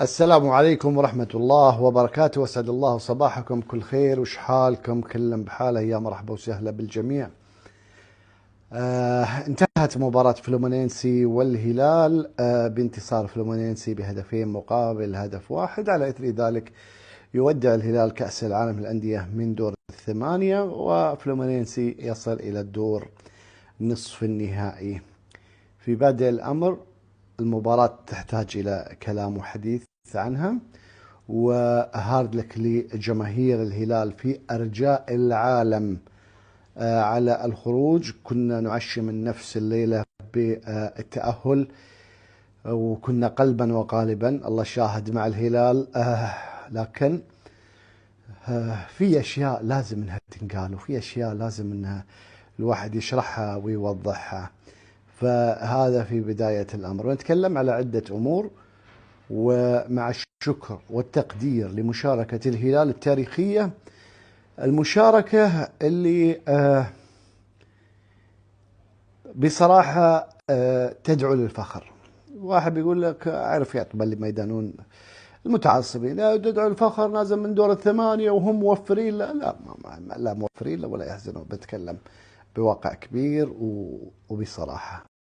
السلام عليكم ورحمة الله وبركاته، واسعد الله صباحكم كل خير. وش حالكم؟ كلهم بحاله. يا مرحبا وسهلا بالجميع. انتهت مباراة فلومينينسي والهلال بانتصار فلومينينسي بهدفين مقابل هدف واحد. على إثر ذلك يودع الهلال كأس العالم للأندية من دور الثمانية، وفلومينينسي يصل إلى الدور نصف النهائي. في بادئ الأمر المباراة تحتاج إلى كلام وحديث عنها، وهارد لك لجماهير الهلال في أرجاء العالم على الخروج. كنا نعشم النفس الليلة بالتأهل، وكنا قلبا وقالبا الله شاهد مع الهلال. لكن في أشياء لازم أنها تنقال، وفي أشياء لازم أنها الواحد يشرحها ويوضحها. فهذا في بداية الأمر، ونتكلم على عدة أمور. ومع الشكر والتقدير لمشاركة الهلال التاريخية، المشاركة اللي بصراحة تدعو للفخر. واحد بيقول لك أعرف يعطب اللي ما يدانون المتعصبين، تدعو للفخر، نازل من دور الثمانية وهم موفرين. لا موفرين ولا يحزنون. بتكلم بواقع كبير وبصراحة.